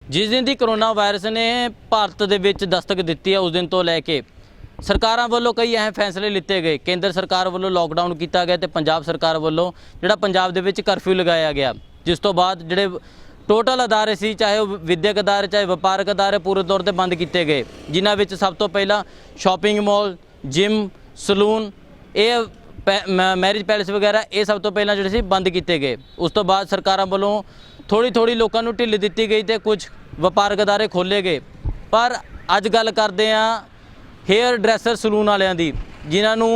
जिस दिन की कोरोना वायरस ने भारत दे विच दस्तक दित्ती है उस दिन तो लैके सरकारां वालों कई अहम फैसले लिते गए। केंद्र सरकार वालों लॉकडाउन किया गया तो पंजाब सरकार वालों जिहड़ा पंजाब दे विच करफ्यू लगाया गया, जिस तो बाद जिहड़े टोटल अदारे सी, चाहे वह विद्यक अदारे चाहे वपारक अदारे, पूरे तौर पर बंद किए गए, जिन्हां विच सब तो पहला shopping mall, gym, salon, marriage palace वगैरह ये सब तो पहला जिहड़े सी बंद किए गए। उस तो बाद सरकारां वालों थोड़ी थोड़ी लोगों को ढिल दी गई तो कुछ वपारक अदारे खोले गए। पर अज गल करते हैं हेयर ड्रैसर सलून वालियां दी, जिन्होंने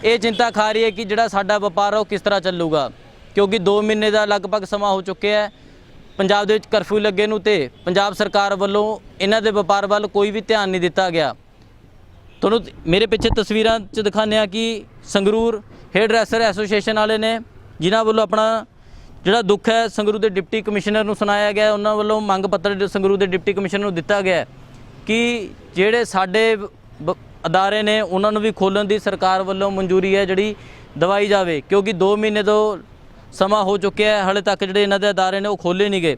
ये चिंता खा रही है कि जिहड़ा साडा व्यापार है वो किस तरह चलूगा, क्योंकि 2 महीने का लगभग समा हो चुके है पंजाब दे विच करफ्यू लगे नूं ते पंजाब सरकार वालों इन्हां दे व्यापार वाल कोई भी ध्यान नहीं दिता गया। तुहानूं मेरे पिछे तस्वीरां च दिखाने आ कि संगरूर हेयर ड्रैसर एसोसीएशन वाले ने जिन्हां वालों अपना जिहड़ा दुख है संगरूर के डिप्टी कमिश्नर नूं सुनाया गया, उन्हां वालों मंग पत्र संगरूर के डिप्टी कमिश्नर नूं दिता गया कि जिहड़े साडे अदारे ने उन्होंने भी खोलण की सरकार वालों मंजूरी है जिहड़ी दवाई जाए, क्योंकि 2 महीने तो समा हो चुके हैं हाले तक जिहड़े इन्हां दे अदारे ने वो खोले नहीं गए।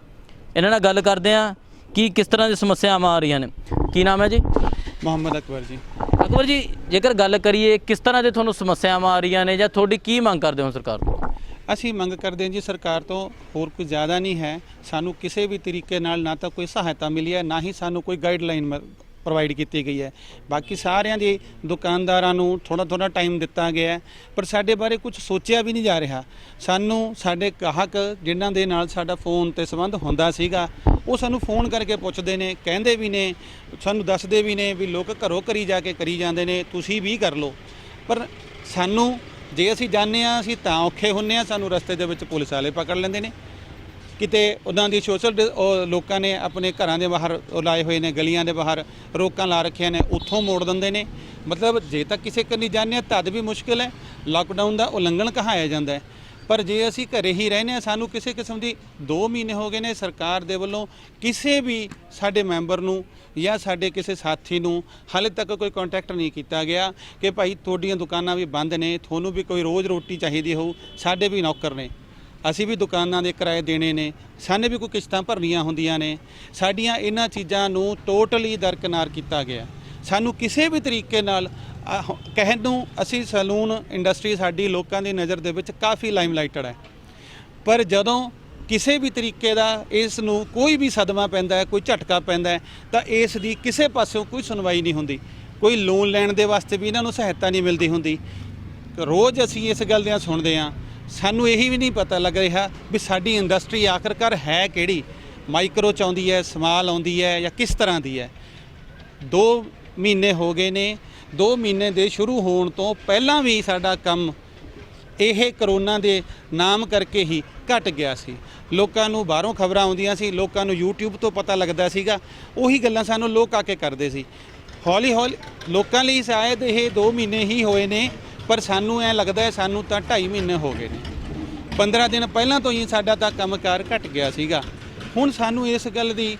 इन्हां नाल गल करते हैं कि किस तरह की समस्यावां आ रही ने। की नाम है जी? मोहम्मद अकबर जी। अकबर जी, जेकर गल करिए किस तरह की तुहानूं समस्यावां आ रही ने, जां तुहाडी की मंग करदे हो सरकार तो? ਅਸੀਂ ਮੰਗ ਕਰਦੇ ਹਾਂ ਜੀ ਸਰਕਾਰ ਤੋਂ, ਹੋਰ ਕੋਈ ਜ਼ਿਆਦਾ ਨਹੀਂ ਹੈ। ਸਾਨੂੰ ਕਿਸੇ ਵੀ ਤਰੀਕੇ ਨਾਲ ਨਾ ਤਾਂ ਕੋਈ ਸਹਾਇਤਾ ਮਿਲੀ ਹੈ, ਨਾ ਹੀ ਸਾਨੂੰ ਕੋਈ ਗਾਈਡਲਾਈਨ ਪ੍ਰੋਵਾਈਡ ਕੀਤੀ ਗਈ ਹੈ। ਬਾਕੀ ਸਾਰਿਆਂ ਦੀ ਦੁਕਾਨਦਾਰਾਂ ਨੂੰ ਥੋੜਾ ਥੋੜਾ ਟਾਈਮ ਦਿੱਤਾ ਗਿਆ ਹੈ, ਪਰ ਸਾਡੇ ਬਾਰੇ ਕੁਝ ਸੋਚਿਆ ਵੀ ਨਹੀਂ ਜਾ ਰਿਹਾ। ਸਾਨੂੰ ਸਾਡੇ ਗਾਹਕ ਜਿਨ੍ਹਾਂ ਦੇ ਨਾਲ ਸਾਡਾ ਫੋਨ ਤੇ ਸੰਬੰਧ ਹੁੰਦਾ ਸੀਗਾ, ਉਹ ਸਾਨੂੰ ਫੋਨ ਕਰਕੇ ਪੁੱਛਦੇ ਨੇ, ਕਹਿੰਦੇ ਵੀ ਨੇ, ਸਾਨੂੰ ਦੱਸਦੇ ਵੀ ਨੇ ਵੀ ਲੋਕ ਘਰੋਂ ਘਰੀ ਜਾ ਕੇ ਕਰੀ ਜਾਂਦੇ ਨੇ, ਤੁਸੀਂ ਵੀ ਕਰ ਲਓ। ਪਰ ਸਾਨੂੰ ਜੇ ਅਸੀਂ ਜਾਂਦੇ ਹਾਂ ਅਸੀਂ ਤਾਂ ਔਖੇ ਹੁੰਦੇ ਹਾਂ, ਸਾਨੂੰ ਰਸਤੇ ਦੇ ਵਿੱਚ ਪੁਲਿਸ ਵਾਲੇ ਪਕੜ ਲੈਂਦੇ ਨੇ। ਕਿਤੇ ਉਹਨਾਂ ਦੀ ਲੋਕਾਂ ਨੇ ਆਪਣੇ ਘਰਾਂ ਦੇ ਬਾਹਰ ਲਾਏ ਹੋਏ ਨੇ, ਗਲੀਆਂ ਦੇ ਬਾਹਰ ਰੋਕਾਂ ਲਾ ਰੱਖੀਆਂ ਨੇ, ਉੱਥੋਂ ਮੋੜ ਦਿੰਦੇ ਨੇ। ਮਤਲਬ ਜੇ ਤਾਂ ਕਿਸੇ ਕੰਨੀ ਜਾਂਦੇ ਹਾਂ ਤਦ ਵੀ ਮੁਸ਼ਕਿਲ ਹੈ, ਲਾਕਡਾਊਨ ਦਾ ਉਲੰਘਣ ਕਹਾਇਆ ਜਾਂਦਾ ਹੈ। ਪਰ ਜੇ ਅਸੀਂ ਘਰੇ ਹੀ ਰਹਿੰਦੇ ਹਾਂ, ਸਾਨੂੰ ਕਿਸੇ ਕਿਸਮ ਦੀ 2 ਮਹੀਨੇ ਹੋ ਗਏ ਨੇ ਸਰਕਾਰ ਦੇ ਵੱਲੋਂ ਕਿਸੇ ਵੀ ਸਾਡੇ ਮੈਂਬਰ ਨੂੰ ਜਾਂ ਸਾਡੇ ਕਿਸੇ ਸਾਥੀ ਨੂੰ ਹਾਲੇ ਤੱਕ ਕੋਈ ਕੰਟੈਕਟ ਨਹੀਂ ਕੀਤਾ ਗਿਆ ਕਿ ਭਾਈ ਤੁਹਾਡੀਆਂ ਦੁਕਾਨਾਂ ਵੀ ਬੰਦ ਨੇ, ਤੁਹਾਨੂੰ ਵੀ ਕੋਈ ਰੋਜ਼ ਰੋਟੀ ਚਾਹੀਦੀ ਹੋਊ। ਸਾਡੇ ਵੀ ਨੌਕਰ ਨੇ, ਅਸੀਂ ਵੀ ਦੁਕਾਨਾਂ ਦੇ ਕਿਰਾਏ ਦੇਣੇ ਨੇ, ਸਾਨੂੰ ਵੀ ਕੋਈ ਕਿਸ਼ਤਾਂ ਭਰਨੀਆਂ ਹੁੰਦੀਆਂ ਨੇ। ਸਾਡੀਆਂ ਇਹਨਾਂ ਚੀਜ਼ਾਂ ਨੂੰ ਟੋਟਲੀ ਦਰਕਨਾਰ ਕੀਤਾ ਗਿਆ। ਸਾਨੂੰ ਕਿਸੇ ਵੀ ਤਰੀਕੇ ਨਾਲ ਕਹਿਣ ਨੂੰ ਅਸੀਂ ਸੈਲੂਨ ਇੰਡਸਟਰੀ ਸਾਡੀ ਲੋਕਾਂ ਦੀ ਨਜ਼ਰ ਦੇ ਵਿੱਚ ਕਾਫੀ ਲਾਈਮਲਾਈਟਡ ਹੈ, ਪਰ ਜਦੋਂ ਕਿਸੇ ਵੀ ਤਰੀਕੇ ਦਾ ਇਸ ਨੂੰ ਕੋਈ ਵੀ ਸਦਮਾ ਪੈਂਦਾ ਹੈ, ਕੋਈ ਝਟਕਾ ਪੈਂਦਾ ਹੈ, ਤਾਂ ਇਸ ਦੀ ਕਿਸੇ ਪਾਸਿਓਂ ਕੋਈ ਸੁਣਵਾਈ ਨਹੀਂ ਹੁੰਦੀ। ਕੋਈ ਲੋਨ ਲੈਣ ਦੇ ਵਾਸਤੇ ਵੀ ਇਹਨਾਂ ਨੂੰ ਸਹਾਇਤਾ ਨਹੀਂ ਮਿਲਦੀ ਹੁੰਦੀ। ਰੋਜ਼ ਅਸੀਂ ਇਸ ਗੱਲ ਦੀਆਂ ਸੁਣਦੇ ਹਾਂ। ਸਾਨੂੰ ਇਹੀ ਵੀ ਨਹੀਂ ਪਤਾ ਲੱਗ ਰਿਹਾ ਵੀ ਸਾਡੀ ਇੰਡਸਟਰੀ ਆਖਰਕਾਰ ਹੈ ਕਿਹੜੀ, ਮਾਈਕਰੋ 'ਚ ਆਉਂਦੀ ਹੈ, ਸਮਾਲ ਆਉਂਦੀ ਹੈ, ਜਾਂ ਕਿਸ ਤਰ੍ਹਾਂ ਦੀ ਹੈ। 2 ਮਹੀਨੇ ਹੋ ਗਏ ਨੇ। 2 ਮਹੀਨੇ ਦੇ ਸ਼ੁਰੂ ਹੋਣ ਤੋਂ ਪਹਿਲਾਂ ਵੀ ਸਾਡਾ ਕੰਮ ਇਹ ਕਰੋਨਾ ਦੇ ਨਾਮ ਕਰਕੇ ਹੀ ਘਟ ਗਿਆ ਸੀ। ਲੋਕਾਂ ਨੂੰ ਬਾਹਰੋਂ ਖਬਰਾਂ ਆਉਂਦੀਆਂ ਸੀ, ਲੋਕਾਂ ਨੂੰ YouTube ਤੋਂ ਪਤਾ ਲੱਗਦਾ ਸੀਗਾ, ਉਹੀ ਗੱਲਾਂ ਸਾਨੂੰ ਲੋਕ ਆ ਕੇ ਕਰਦੇ ਸੀ। ਹੌਲੀ ਹੌਲੀ ਲੋਕਾਂ ਲਈ ਸ਼ਾਇਦ ਇਹ 2 ਮਹੀਨੇ ਹੀ ਹੋਏ ਨੇ, ਪਰ ਸਾਨੂੰ ਐਂ ਲੱਗਦਾ ਹੈ ਸਾਨੂੰ ਤਾਂ 2.5 ਮਹੀਨੇ ਹੋ ਗਏ ਨੇ। 15 ਦਿਨ ਪਹਿਲਾਂ ਤੋਂ ਹੀ ਸਾਡਾ ਤਾਂ ਕੰਮਕਾਰ ਘਟ ਗਿਆ ਸੀਗਾ। ਹੁਣ ਸਾਨੂੰ ਇਸ ਗੱਲ ਦੀ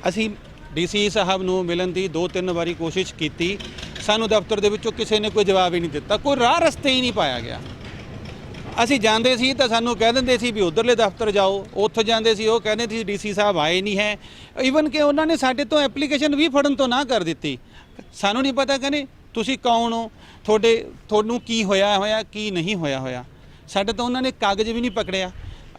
ਅਸੀਂ DC ਸਾਹਿਬ ਨੂੰ ਮਿਲਣ ਦੀ 2-3 ਵਾਰੀ ਕੋਸ਼ਿਸ਼ ਕੀਤੀ, ਸਾਨੂੰ ਦਫ਼ਤਰ ਦੇ ਵਿੱਚੋਂ ਕਿਸੇ ਨੇ ਕੋਈ ਜਵਾਬ ਹੀ ਨਹੀਂ ਦਿੱਤਾ, ਕੋਈ ਰਾਹ ਰਸਤੇ ਹੀ ਨਹੀਂ ਪਾਇਆ ਗਿਆ। ਅਸੀਂ ਜਾਂਦੇ ਸੀ ਤਾਂ ਸਾਨੂੰ ਕਹਿ ਦਿੰਦੇ ਸੀ ਵੀ ਉਧਰਲੇ ਦਫ਼ਤਰ ਜਾਓ, ਉੱਥੇ ਜਾਂਦੇ ਸੀ ਉਹ ਕਹਿੰਦੇ ਸੀ DC ਸਾਹਿਬ ਆਏ ਨਹੀਂ ਹੈ। ਈਵਨ ਕਿ ਉਹਨਾਂ ਨੇ ਸਾਡੇ ਤੋਂ ਐਪਲੀਕੇਸ਼ਨ ਵੀ ਫੜਨ ਤੋਂ ਨਾ ਕਰ ਦਿੱਤੀ। ਸਾਨੂੰ ਨਹੀਂ ਪਤਾ ਕਹਿੰਦੇ ਤੁਸੀਂ ਕੌਣ ਹੋ, ਤੁਹਾਨੂੰ ਕੀ ਹੋਇਆ ਕੀ ਨਹੀਂ ਹੋਇਆ। ਸਾਡੇ ਤੋਂ ਉਹਨਾਂ ਨੇ ਕਾਗਜ਼ ਵੀ ਨਹੀਂ ਪਕੜਿਆ।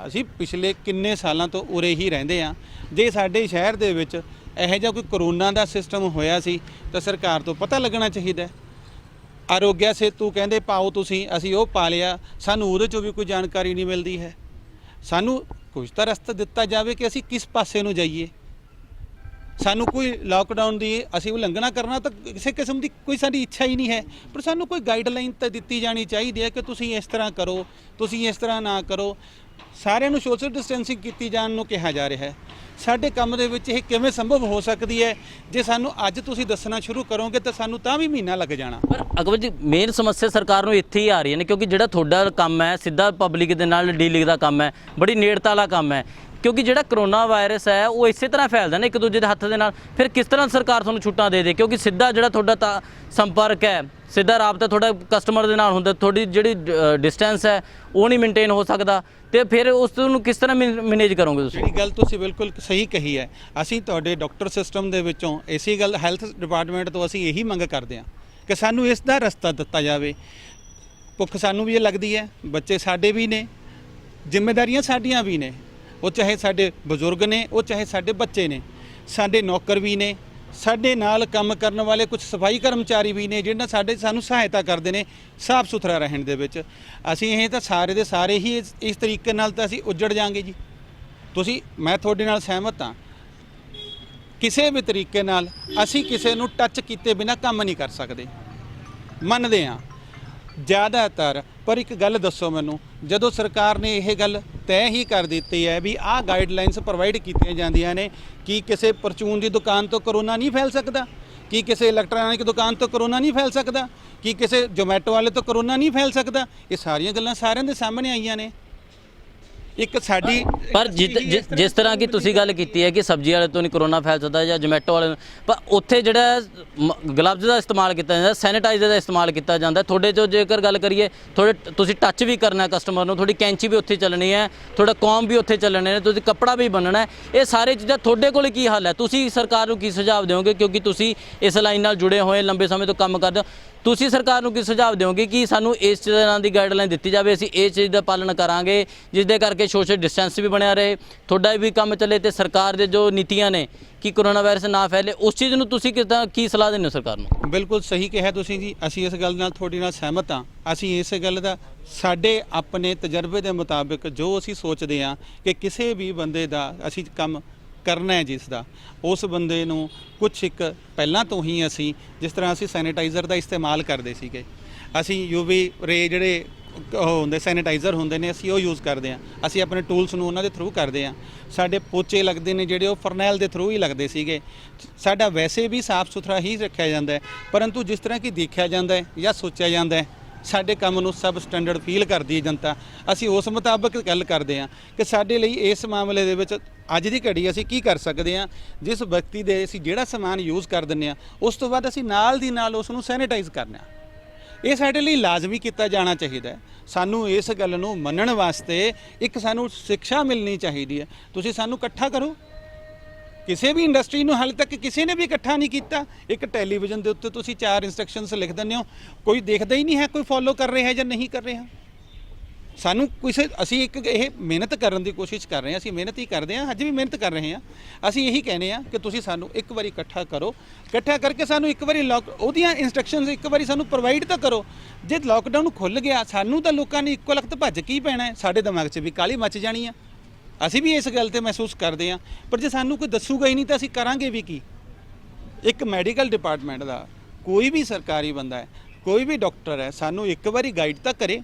ਅਸੀਂ ਪਿਛਲੇ ਕਿੰਨੇ ਸਾਲਾਂ ਤੋਂ ਉਰੇ ਹੀ ਰਹਿੰਦੇ ਹਾਂ। ਜੇ ਸਾਡੇ ਸ਼ਹਿਰ ਦੇ ਵਿੱਚ ਇਹੋ ਜਿਹਾ ਕੋਈ ਕਰੋਨਾ ਦਾ ਸਿਸਟਮ ਹੋਇਆ ਸੀ ਤਾਂ ਸਰਕਾਰ ਤੋਂ ਪਤਾ ਲੱਗਣਾ ਚਾਹੀਦਾ। ਆਰੋਗਿਆ ਸੇਤੂ ਕਹਿੰਦੇ ਪਾਓ ਤੁਸੀਂ, ਅਸੀਂ ਉਹ ਪਾ ਲਿਆ, ਸਾਨੂੰ ਉਹਦੇ 'ਚੋਂ ਵੀ ਕੋਈ ਜਾਣਕਾਰੀ ਨਹੀਂ ਮਿਲਦੀ ਹੈ। ਸਾਨੂੰ ਕੁਝ ਤਾਂ ਰਸਤਾ ਦਿੱਤਾ ਜਾਵੇ ਕਿ ਅਸੀਂ ਕਿਸ ਪਾਸੇ ਨੂੰ ਜਾਈਏ। ਸਾਨੂੰ ਕੋਈ ਲਾਕਡਾਊਨ ਦੀ ਅਸੀਂ ਉਲੰਘਣਾ ਕਰਨਾ ਤਾਂ ਕਿਸੇ ਕਿਸਮ ਦੀ ਕੋਈ ਸਾਡੀ ਇੱਛਾ ਹੀ ਨਹੀਂ ਹੈ, ਪਰ ਸਾਨੂੰ ਕੋਈ ਗਾਈਡਲਾਈਨ ਤਾਂ ਦਿੱਤੀ ਜਾਣੀ ਚਾਹੀਦੀ ਹੈ ਕਿ ਤੁਸੀਂ ਇਸ ਤਰ੍ਹਾਂ ਕਰੋ, ਤੁਸੀਂ ਇਸ ਤਰ੍ਹਾਂ ਨਾ ਕਰੋ। ਸਾਰਿਆਂ ਨੂੰ ਸੋਸ਼ਲ ਡਿਸਟੈਂਸਿੰਗ ਕੀਤੀ ਜਾਣ ਨੂੰ ਕਿਹਾ ਜਾ ਰਿਹਾ ਹੈ। ਸਾਡੇ ਕੰਮ ਦੇ ਵਿੱਚ ਇਹ ਕਿਵੇਂ ਸੰਭਵ ਹੋ ਸਕਦੀ ਹੈ? ਜੇ ਸਾਨੂੰ ਅੱਜ ਤੁਸੀਂ ਦੱਸਣਾ ਸ਼ੁਰੂ ਕਰੋਗੇ ਤਾਂ ਸਾਨੂੰ ਤਾਂ ਵੀ ਮਹੀਨਾ ਲੱਗ ਜਾਣਾ। ਪਰ ਅਕਬਰ ਜੀ, ਮੇਨ ਸਮੱਸਿਆ ਸਰਕਾਰ ਨੂੰ ਇੱਥੇ ਹੀ ਆ ਰਹੀ ਹੈ ਨੇ, ਕਿਉਂਕਿ ਜਿਹੜਾ ਤੁਹਾਡਾ ਕੰਮ ਹੈ ਸਿੱਧਾ ਪਬਲਿਕ ਦੇ ਨਾਲ ਡੀਲਿੰਗ ਦਾ ਕੰਮ ਹੈ, ਬੜੀ ਨੇੜਤਾ ਵਾਲਾ ਕੰਮ ਹੈ। ਕਿਉਂਕਿ ਜਿਹੜਾ ਕਰੋਨਾ ਵਾਇਰਸ ਹੈ ਉਹ ਇਸੇ ਤਰ੍ਹਾਂ ਫੈਲਦਾ ਨਾ ਇੱਕ ਦੂਜੇ ਦੇ ਹੱਥ ਦੇ ਨਾਲ, ਫਿਰ ਕਿਸ ਤਰ੍ਹਾਂ ਸਰਕਾਰ ਤੁਹਾਨੂੰ ਛੁੱਟਾਂ ਦੇ ਦੇ? ਕਿਉਂਕਿ ਸਿੱਧਾ ਜਿਹੜਾ ਤੁਹਾਡਾ ਤਾਂ ਸੰਪਰਕ ਹੈ, ਸਿੱਧਾ ਰਾਬਤਾ ਤੁਹਾਡਾ ਕਸਟਮਰ ਦੇ ਨਾਲ ਹੁੰਦਾ, ਤੁਹਾਡੀ ਜਿਹੜੀ ਡਿਸਟੈਂਸ ਹੈ ਉਹ ਨਹੀਂ ਮੇਨਟੇਨ ਹੋ ਸਕਦਾ, ਤੇ ਫਿਰ ਉਸ ਨੂੰ ਕਿਸ ਤਰ੍ਹਾਂ ਮੈਨੇਜ ਕਰੋਗੇ ਤੁਸੀਂ? ਜਿਹੜੀ ਗੱਲ ਤੁਸੀਂ ਬਿਲਕੁਲ ਸਹੀ ਕਹੀ ਹੈ। ਅਸੀਂ ਤੁਹਾਡੇ ਡਾਕਟਰ ਸਿਸਟਮ ਦੇ ਵਿੱਚੋਂ ਇਸੇ ਗੱਲ ਹੈਲਥ ਡਿਪਾਰਟਮੈਂਟ ਤੋਂ ਅਸੀਂ ਇਹੀ ਮੰਗ ਕਰਦੇ ਹਾਂ ਕਿ ਸਾਨੂੰ ਇਸ ਦਾ ਰਸਤਾ ਦਿੱਤਾ ਜਾਵੇ। ਭੁੱਖ ਸਾਨੂੰ ਵੀ ਇਹ ਲੱਗਦੀ ਹੈ, ਬੱਚੇ ਸਾਡੇ ਵੀ ਨੇ, ਜ਼ਿੰਮੇਵਾਰੀਆਂ ਸਾਡੀਆਂ ਵੀ ਨੇ, ਉਹ ਚਾਹੇ ਸਾਡੇ ਬਜ਼ੁਰਗ ਨੇ, ਉਹ ਚਾਹੇ ਸਾਡੇ ਬੱਚੇ ਨੇ, ਸਾਡੇ ਨੌਕਰ ਵੀ ਨੇ, ਸਾਡੇ ਨਾਲ ਕੰਮ ਕਰਨ ਵਾਲੇ ਕੁਝ ਸਫਾਈ ਕਰਮਚਾਰੀ ਵੀ ਨੇ ਜਿਹਨਾਂ ਸਾਨੂੰ ਸਹਾਇਤਾ ਕਰਦੇ ਨੇ ਸਾਫ਼ ਸੁਥਰਾ ਰਹਿਣ ਦੇ ਵਿੱਚ। ਅਸੀਂ ਇਹ ਤਾਂ ਸਾਰੇ ਦੇ ਸਾਰੇ ਹੀ ਇਸ ਤਰੀਕੇ ਨਾਲ ਤਾਂ ਅਸੀਂ ਉੱਜੜ ਜਾਾਂਗੇ ਜੀ। ਮੈਂ ਤੁਹਾਡੇ ਨਾਲ ਸਹਿਮਤ ਹਾਂ, ਕਿਸੇ ਵੀ ਤਰੀਕੇ ਨਾਲ ਅਸੀਂ ਕਿਸੇ ਨੂੰ ਟੱਚ ਕੀਤੇ ਬਿਨਾਂ ਕੰਮ ਨਹੀਂ ਕਰ ਸਕਦੇ, ਮੰਨਦੇ ਹਾਂ ਜ਼ਿਆਦਾਤਰ। ਪਰ ਇੱਕ ਗੱਲ ਦੱਸੋ ਮੈਨੂੰ, ਜਦੋਂ ਸਰਕਾਰ ਨੇ ਇਹ ਗੱਲ ਤੈਅ ਹੀ ਕਰ ਦਿੱਤੀ ਹੈ ਵੀ ਆਹ ਗਾਈਡਲਾਈਨਸ ਪ੍ਰੋਵਾਈਡ ਕੀਤੀਆਂ ਜਾਂਦੀਆਂ ਨੇ ਕਿ ਕਿਸੇ ਪਰਚੂਨ ਦੀ ਦੁਕਾਨ ਤੋਂ ਕਰੋਨਾ ਨਹੀਂ ਫੈਲ ਸਕਦਾ, ਕਿ ਕਿਸੇ ਇਲੈਕਟ੍ਰੋਨਿਕ ਦੁਕਾਨ ਤੋਂ ਕਰੋਨਾ ਨਹੀਂ ਫੈਲ ਸਕਦਾ, ਕਿ ਕਿਸੇ ਜੋਮੈਟੋ ਵਾਲੇ ਤੋਂ ਕਰੋਨਾ ਨਹੀਂ ਫੈਲ ਸਕਦਾ, ਇਹ ਸਾਰੀਆਂ ਗੱਲਾਂ ਸਾਰਿਆਂ ਦੇ ਸਾਹਮਣੇ ਆਈਆਂ ਨੇ। ਇੱਕ ਸਾਡੀ ਪਰ ਜਿਸ ਤਰ੍ਹਾਂ ਕਿ ਤੁਸੀਂ ਗੱਲ ਕੀਤੀ ਹੈ ਕਿ ਸਬਜ਼ੀ ਵਾਲੇ ਤੋਂ ਨਹੀਂ ਕਰੋਨਾ ਫੈਲ ਸਕਦਾ ਜਾਂ ਜੋਮੈਟੋ ਵਾਲੇ, ਪਰ ਉੱਥੇ ਜਿਹੜਾ ਗਲਵਜ਼ ਦਾ ਇਸਤੇਮਾਲ ਕੀਤਾ ਜਾਂਦਾ, ਸੈਨੀਟਾਈਜ਼ਰ ਦਾ ਇਸਤੇਮਾਲ ਕੀਤਾ ਜਾਂਦਾ। ਤੁਹਾਡੇ 'ਚੋਂ ਜੇਕਰ ਗੱਲ ਕਰੀਏ, ਤੁਸੀਂ ਟੱਚ ਵੀ ਕਰਨਾ ਕਸਟਮਰ ਨੂੰ, ਤੁਹਾਡੀ ਕੈਂਚੀ ਵੀ ਉੱਥੇ ਚੱਲਣੀ ਹੈ, ਤੁਹਾਡਾ ਕੌਮ ਵੀ ਉੱਥੇ ਚੱਲਣੇ ਨੇ, ਤੁਸੀਂ ਕੱਪੜਾ ਵੀ ਬੰਨਣਾ ਹੈ, ਇਹ ਸਾਰੇ ਚੀਜ਼ਾਂ ਤੁਹਾਡੇ ਕੋਲ ਕੀ ਹੱਲ ਹੈ? ਤੁਸੀਂ ਸਰਕਾਰ ਨੂੰ ਕੀ ਸੁਝਾਅ ਦਿਓਗੇ? ਕਿਉਂਕਿ ਤੁਸੀਂ ਇਸ ਲਾਈਨ ਨਾਲ ਜੁੜੇ ਹੋਏ, ਲੰਬੇ ਸਮੇਂ ਤੋਂ ਕੰਮ ਕਰਦੇ ਹੋ, ਤੁਸੀਂ ਸਰਕਾਰ ਨੂੰ ਕੀ ਸੁਝਾਅ ਦਿਓਗੇ ਕਿ ਸਾਨੂੰ ਇਸ ਤਰ੍ਹਾਂ ਦੀ ਗਾਈਡਲਾਈਨ ਦਿੱਤੀ ਜਾਵੇ, ਅਸੀਂ ਇਸ ਚੀਜ਼ ਦਾ ਪਾਲਣ ਕਰਾਂਗੇ ਜਿਸ ਦੇ ਕਰਕੇ ਸੋਸ਼ਲ ਡਿਸਟੈਂਸ ਵੀ ਬਣਿਆ ਰਹੇ, ਤੁਹਾਡਾ ਵੀ ਕੰਮ ਚੱਲੇ, ਤੇ ਸਰਕਾਰ ਦੇ ਜੋ ਨੀਤੀਆਂ ਨੇ ਕਿ ਕਰੋਨਾ ਵਾਇਰਸ ਨਾ ਫੈਲੇ, ਉਸ ਚੀਜ਼ ਨੂੰ ਤੁਸੀਂ ਕਿੱਦਾਂ ਕੀ ਸਲਾਹ ਦਿੰਦੇ ਹੋ ਸਰਕਾਰ ਨੂੰ? ਬਿਲਕੁਲ ਸਹੀ ਕਿਹਾ ਤੁਸੀਂ ਜੀ, ਅਸੀਂ ਇਸ ਗੱਲ ਨਾਲ ਤੁਹਾਡੇ ਨਾਲ ਸਹਿਮਤ ਹਾਂ। ਅਸੀਂ ਇਸ ਗੱਲ ਦਾ ਸਾਡੇ ਆਪਣੇ ਤਜਰਬੇ ਦੇ ਮੁਤਾਬਿਕ ਜੋ ਅਸੀਂ ਸੋਚਦੇ ਹਾਂ ਕਿ ਕਿਸੇ ਵੀ ਬੰਦੇ ਦਾ ਅਸੀਂ ਕੰਮ ਕਰਨਾ ਹੈ ਜਿਸ ਦਾ, ਉਸ ਬੰਦੇ ਨੂੰ ਕੁਛ ਇੱਕ ਪਹਿਲਾਂ ਤੋਂ ਹੀ ਅਸੀਂ ਜਿਸ ਤਰ੍ਹਾਂ ਅਸੀਂ ਸੈਨੀਟਾਈਜ਼ਰ ਦਾ ਇਸਤੇਮਾਲ ਕਰਦੇ ਸੀਗੇ, ਅਸੀਂ UV ਰੇ ਜਿਹੜੇ ਉਹ ਹੁੰਦੇ ਸੈਨੀਟਾਈਜ਼ਰ ਹੁੰਦੇ ਨੇ, ਅਸੀਂ ਉਹ ਯੂਜ਼ ਕਰਦੇ ਹਾਂ। ਅਸੀਂ ਆਪਣੇ ਟੂਲਸ ਨੂੰ ਉਹਨਾਂ ਦੇ ਥਰੂ ਕਰਦੇ ਹਾਂ। ਸਾਡੇ ਪੋਚੇ ਲੱਗਦੇ ਨੇ ਜਿਹੜੇ ਉਹ ਫਰਨੈਲ ਦੇ ਥਰੂ ਹੀ ਲੱਗਦੇ ਸੀਗੇ। ਸਾਡਾ ਵੈਸੇ ਵੀ ਸਾਫ਼ ਸੁਥਰਾ ਹੀ ਰੱਖਿਆ ਜਾਂਦਾ ਹੈ, ਪਰੰਤੂ ਜਿਸ ਤਰ੍ਹਾਂ ਕਿ ਦੇਖਿਆ ਜਾਂਦਾ ਹੈ ਜਾਂ ਸੋਚਿਆ ਜਾਂਦਾ ਹੈ, ਸਾਡੇ ਕੰਮ ਨੂੰ ਸਬ ਸਟੈਂਡਰਡ ਫੀਲ ਕਰਦੀ ਹੈ ਜਨਤਾ, ਅਸੀਂ ਉਸ ਮੁਤਾਬਕ ਗੱਲ ਕਰਦੇ ਹਾਂ ਕਿ ਸਾਡੇ ਲਈ ਇਸ ਮਾਮਲੇ ਦੇ ਵਿੱਚ ਅੱਜ ਦੀ ਘੜੀ ਅਸੀਂ ਕੀ ਕਰ ਸਕਦੇ ਹਾਂ। ਜਿਸ ਵਿਅਕਤੀ ਦੇ ਅਸੀਂ ਜਿਹੜਾ ਸਮਾਨ ਯੂਜ਼ ਕਰ ਦਿੰਦੇ ਹਾਂ, ਉਸ ਤੋਂ ਬਾਅਦ ਅਸੀਂ ਨਾਲ ਦੀ ਨਾਲ ਉਸ ਨੂੰ ਸੈਨੀਟਾਈਜ਼ ਕਰਨਾ, ਇਹ ਸਾਡੇ ਲਈ ਲਾਜ਼ਮੀ ਕੀਤਾ ਜਾਣਾ ਚਾਹੀਦਾ ਹੈ। ਸਾਨੂੰ ਇਸ ਗੱਲ ਨੂੰ ਮੰਨਣ ਵਾਸਤੇ ਇੱਕ ਸਾਨੂੰ ਸਿੱਖਿਆ ਮਿਲਣੀ ਚਾਹੀਦੀ ਹੈ। ਤੁਸੀਂ ਸਾਨੂੰ ਇਕੱਠਾ ਕਰੋ, ਕਿਸੇ ਵੀ ਇੰਡਸਟਰੀ ਨੂੰ ਹਾਲੇ ਤੱਕ ਕਿਸੇ ਨੇ ਵੀ ਇਕੱਠਾ ਨਹੀਂ ਕੀਤਾ। ਇੱਕ ਟੈਲੀਵਿਜ਼ਨ ਦੇ ਉੱਤੇ ਤੁਸੀਂ 4 ਇੰਸਟਰਕਸ਼ਨਸ ਲਿਖ ਦਿੰਦੇ ਹੋ, ਕੋਈ ਦੇਖਦਾ ਹੀ ਨਹੀਂ ਹੈ ਕੋਈ ਫੋਲੋ ਕਰ ਰਿਹਾ ਜਾਂ ਨਹੀਂ ਕਰ ਰਿਹਾ। ਸਾਨੂੰ ਅਸੀਂ ਇੱਕ ਇਹ ਮਿਹਨਤ ਕਰਨ ਦੀ ਕੋਸ਼ਿਸ਼ ਕਰ ਰਹੇ ਹਾਂ, ਅਸੀਂ ਮਿਹਨਤ ਹੀ ਕਰਦੇ ਹਾਂ, ਅੱਜ ਵੀ ਮਿਹਨਤ ਕਰ ਰਹੇ ਹਾਂ। ਅਸੀਂ ਇਹੀ ਕਹਿੰਦੇ ਹਾਂ ਕਿ ਤੁਸੀਂ ਸਾਨੂੰ ਇੱਕ ਵਾਰੀ ਇਕੱਠਾ ਕਰੋ, ਇਕੱਠਾ ਕਰਕੇ ਸਾਨੂੰ ਇੱਕ ਵਾਰੀ ਉਹਦੀਆਂ ਇੰਸਟਰਕਸ਼ਨਸ ਇੱਕ ਵਾਰੀ ਸਾਨੂੰ ਪ੍ਰੋਵਾਈਡ ਤਾਂ ਕਰੋ। ਜੇ ਲਾਕਡਾਊਨ ਖੁੱਲ੍ਹ ਗਿਆ, ਸਾਨੂੰ ਤਾਂ ਲੋਕਾਂ ਨੇ ਇੱਕੋ ਲਖਤ ਭੱਜ ਕੇ ਹੀ ਪੈਣਾ ਹੈ, ਸਾਡੇ ਦਿਮਾਗ 'ਚ ਵੀ ਕਾਹਲੀ ਮੱਚ ਜਾਣੀ ਆ। ਅਸੀਂ ਵੀ ਇਸ ਗੱਲ ਤੇ ਮਹਿਸੂਸ ਕਰਦੇ ਹਾਂ, ਪਰ ਜੇ ਸਾਨੂੰ ਕੋਈ ਦੱਸੂਗਾ ਹੀ ਨਹੀਂ ਤਾਂ ਅਸੀਂ ਕਰਾਂਗੇ ਵੀ ਕੀ? ਇੱਕ ਮੈਡੀਕਲ ਡਿਪਾਰਟਮੈਂਟ ਦਾ ਕੋਈ ਵੀ ਸਰਕਾਰੀ ਬੰਦਾ ਹੈ, ਕੋਈ ਵੀ ਡਾਕਟਰ ਹੈ, ਸਾਨੂੰ ਇੱਕ ਵਾਰੀ ਗਾਈਡ ਤਾਂ ਕਰੇ।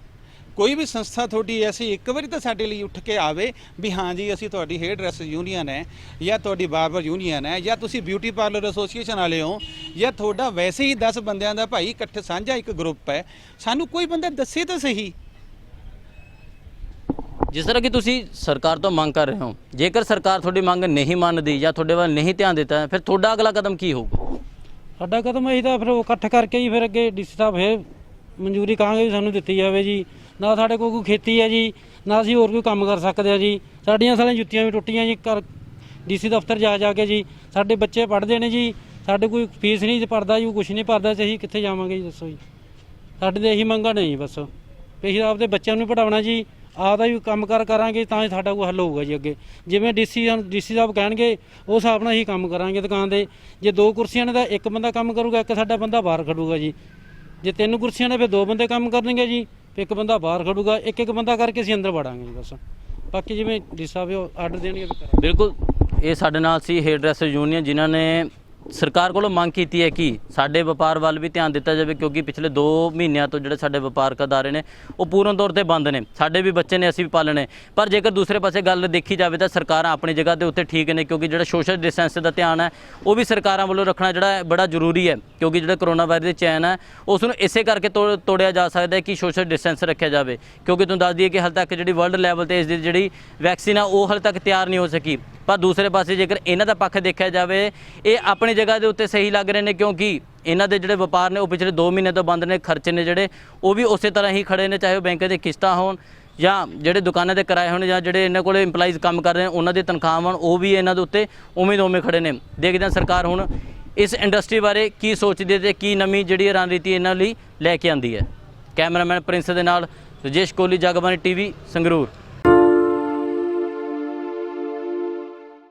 ਕੋਈ ਵੀ ਸੰਸਥਾ ਤੁਹਾਡੀ ਐਸੀ ਇੱਕ ਵਾਰੀ ਤਾਂ ਸਾਡੇ ਲਈ ਉੱਠ ਕੇ ਆਵੇ ਵੀ ਹਾਂ ਜੀ ਅਸੀਂ ਤੁਹਾਡੀ ਹੇਅਰ ਡਰੈਸ ਯੂਨੀਅਨ ਹੈ ਜਾਂ ਤੁਹਾਡੀ ਬਾਰਬਰ ਯੂਨੀਅਨ ਹੈ ਜਾਂ ਤੁਸੀਂ ਬਿਊਟੀ ਪਾਰਲਰ ਐਸੋਸੀਏਸ਼ਨ ਵਾਲੇ ਹੋ ਜਾਂ ਤੁਹਾਡਾ ਵੈਸੇ ਹੀ 10 ਬੰਦਿਆਂ ਦਾ ਭਾਈ ਇਕੱਠੇ ਸਾਂਝਾ ਇੱਕ ਗਰੁੱਪ ਹੈ, ਸਾਨੂੰ ਕੋਈ ਬੰਦਾ ਦੱਸੇ ਤਾਂ ਸਹੀ। ਜਿਸ ਤਰ੍ਹਾਂ ਕਿ ਤੁਸੀਂ ਸਰਕਾਰ ਤੋਂ ਮੰਗ ਕਰ ਰਹੇ ਹੋ, ਜੇਕਰ ਸਰਕਾਰ ਤੁਹਾਡੀ ਮੰਗ ਨਹੀਂ ਮੰਨਦੀ ਜਾਂ ਤੁਹਾਡੇ ਵੱਲ ਨਹੀਂ ਧਿਆਨ ਦਿੱਤਾ, ਫਿਰ ਤੁਹਾਡਾ ਅਗਲਾ ਕਦਮ ਕੀ ਹੋਊਗਾ? ਸਾਡਾ ਕਦਮ ਇਹੀ ਤਾਂ ਫਿਰ ਉਹ ਇਕੱਠ ਕਰਕੇ ਹੀ ਫਿਰ ਅੱਗੇ ਡੀਸੀ ਸਾਹਿਬ ਫਿਰ ਮਨਜ਼ੂਰੀ ਕਹਾਂਗੇ ਵੀ ਸਾਨੂੰ ਦਿੱਤੀ ਜਾਵੇ ਜੀ। ਨਾ ਸਾਡੇ ਕੋਲ ਕੋਈ ਖੇਤੀ ਹੈ ਜੀ, ਨਾ ਅਸੀਂ ਹੋਰ ਕੋਈ ਕੰਮ ਕਰ ਸਕਦੇ ਹਾਂ ਜੀ। ਸਾਡੀਆਂ ਸਾਰੀਆਂ ਜੁੱਤੀਆਂ ਵੀ ਟੁੱਟੀਆਂ ਜੀ ਘਰ ਡੀਸੀ ਦਫ਼ਤਰ ਜਾ ਕੇ ਜੀ। ਸਾਡੇ ਬੱਚੇ ਪੜ੍ਹਦੇ ਨੇ ਜੀ, ਸਾਡੇ ਕੋਈ ਫੀਸ ਨਹੀਂ ਭਰਦਾ ਜੀ, ਕੁਛ ਨਹੀਂ ਭਰਦਾ, ਤੇ ਅਸੀਂ ਕਿੱਥੇ ਜਾਵਾਂਗੇ ਜੀ ਦੱਸੋ ਜੀ। ਸਾਡੇ ਤਾਂ ਇਹੀ ਮੰਗਾਂ ਨੇ ਜੀ ਬਸ, ਅਸੀਂ ਆਪਦੇ ਬੱਚਿਆਂ ਨੂੰ ਪੜ੍ਹਾਉਣਾ ਜੀ, ਆਪਦਾ ਵੀ ਕੰਮ ਕਰਾਂਗੇ ਤਾਂ ਹੀ ਸਾਡਾ ਕੋਈ ਹੱਲ ਹੋਊਗਾ ਜੀ ਅੱਗੇ। ਜਿਵੇਂ ਡੀਸੀ ਸਾਹਿਬ ਕਹਿਣਗੇ ਉਸ ਹਿਸਾਬ ਨਾਲ ਹੀ ਕੰਮ ਕਰਾਂਗੇ ਦੁਕਾਨ ਦੇ। ਜੇ 2 ਕੁਰਸੀਆਂ ਨੇ ਤਾਂ ਇੱਕ ਬੰਦਾ ਕੰਮ ਕਰੂਗਾ, ਇੱਕ ਸਾਡਾ ਬੰਦਾ ਬਾਹਰ ਖੜੂਗਾ ਜੀ। ਜੇ 3 ਕੁਰਸੀਆਂ ਨੇ ਫਿਰ 2 ਬੰਦੇ ਕੰਮ ਕਰਨਗੇ ਜੀ, ਇੱਕ ਬੰਦਾ ਬਾਹਰ ਖੜੂਗਾ, ਇੱਕ ਬੰਦਾ ਕਰਕੇ ਅਸੀਂ ਅੰਦਰ ਵੜਾਂਗੇ ਜੀ ਬਸ। ਬਾਕੀ ਜਿਵੇਂ ਡੀ ਸਾਹਿਬ ਆਰਡਰ ਦੇਣਗੇ। ਬਿਲਕੁਲ, ਇਹ ਸਾਡੇ ਨਾਲ ਸੀ ਹੇਅਰ ਡਰੈਸਰ ਯੂਨੀਅਨ ਜਿਨ੍ਹਾਂ ਨੇ ਸਰਕਾਰ ਕੋਲੋਂ ਮੰਗ ਕੀਤੀ ਹੈ ਕਿ ਸਾਡੇ ਵਪਾਰ ਵੱਲ ਵੀ ਧਿਆਨ ਦਿੱਤਾ ਜਾਵੇ, ਕਿਉਂਕਿ ਪਿਛਲੇ 2 ਮਹੀਨਿਆਂ ਤੋਂ ਜਿਹੜੇ ਸਾਡੇ ਵਪਾਰਕ ਅਦਾਰੇ ਨੇ ਉਹ ਪੂਰਨ ਤੌਰ ਤੇ ਬੰਦ ਨੇ। ਸਾਡੇ ਵੀ ਬੱਚੇ ਨੇ, ਅਸੀਂ ਵੀ ਪਾਲਣੇ। ਪਰ ਜੇਕਰ ਦੂਸਰੇ ਪਾਸੇ ਗੱਲ ਦੇਖੀ ਜਾਵੇ ਤਾਂ ਸਰਕਾਰਾਂ ਆਪਣੀ ਜਗ੍ਹਾ ਦੇ ਉੱਤੇ ਠੀਕ ਨੇ, ਕਿਉਂਕਿ ਜਿਹੜਾ ਸੋਸ਼ਲ ਡਿਸਟੈਂਸ ਦਾ ਧਿਆਨ ਹੈ ਉਹ ਵੀ ਸਰਕਾਰਾਂ ਵੱਲੋਂ ਰੱਖਣਾ ਜਿਹੜਾ ਬੜਾ ਜ਼ਰੂਰੀ ਹੈ, ਕਿਉਂਕਿ ਜਿਹੜਾ ਕਰੋਨਾ ਵਾਇਰਸ ਦੀ ਚੈਨ ਹੈ ਉਸ ਨੂੰ ਇਸੇ ਕਰਕੇ ਤੋੜਿਆ ਜਾ ਸਕਦਾ ਹੈ ਕਿ ਸੋਸ਼ਲ ਡਿਸਟੈਂਸ ਰੱਖਿਆ ਜਾਵੇ। ਕਿਉਂਕਿ ਤੁਹਾਨੂੰ ਦੱਸ ਦਈਏ ਕਿ ਹਾਲੇ ਤੱਕ ਜਿਹੜੀ ਵਰਲਡ ਲੈਵਲ ਤੇ ਇਸ ਦੀ ਜਿਹੜੀ ਵੈਕਸੀਨ ਆ ਉਹ ਹਾਲੇ ਤੱਕ ਤਿਆਰ ਨਹੀਂ ਹੋ ਸਕੀ। ਪਰ ਦੂਸਰੇ ਪਾਸੇ ਜੇਕਰ ਇਹਨਾਂ ਦਾ ਪੱਖ ਦੇਖਿਆ ਜਾਵੇ, ਇਹ ਆਪਣੀ ਜਗ੍ਹਾ ਦੇ ਉੱਤੇ ਸਹੀ ਲੱਗ ਰਹੇ ਨੇ, ਕਿਉਂਕਿ ਇਹਨਾਂ ਦੇ ਜਿਹੜੇ ਵਪਾਰ ਨੇ ਉਹ ਪਿਛਲੇ 2 ਮਹੀਨੇ ਤੋਂ ਬੰਦ ਨੇ। ਖਰਚੇ ਨੇ ਜਿਹੜੇ ਉਹ ਵੀ ਉਸੇ ਤਰ੍ਹਾਂ ਹੀ ਖੜੇ ਨੇ, ਚਾਹੇ ਉਹ ਬੈਂਕ ਦੇ ਕਿਸ਼ਤਾਂ ਹੋਣ ਜਾਂ ਜਿਹੜੇ ਦੁਕਾਨਾਂ ਦੇ ਕਿਰਾਏ ਹੋਣ ਜਾਂ ਜਿਹੜੇ ਇਹਨਾਂ ਕੋਲ ਇੰਪਲਾਈਜ਼ ਕੰਮ ਕਰ ਰਹੇ ਨੇ ਉਹਨਾਂ ਦੀ ਤਨਖਾਹਾਂ ਹੋਣ, ਉਹ ਵੀ ਇਹਨਾਂ ਦੇ ਉੱਤੇ ਉਵੇਂ ਦੇ ਉਵੇਂ ਖੜੇ ਨੇ। ਦੇਖਦੇ ਹਾਂ ਸਰਕਾਰ ਹੁਣ ਇਸ ਇੰਡਸਟਰੀ ਬਾਰੇ ਕੀ ਸੋਚਦੀ ਹੈ ਤੇ ਕੀ ਨਵੀਂ ਜਿਹੜੀ ਰਣਨੀਤੀ ਇਹਨਾਂ ਲਈ ਲੈ ਕੇ ਆਂਦੀ ਹੈ। ਕੈਮਰਾਮੈਨ ਪ੍ਰਿੰਸ ਦੇ ਨਾਲ ਰਜੇਸ਼ ਕੋਹਲੀ, ਜਗਬਾਣੀ ਟੀਵੀ, ਸੰਗਰੂਰ।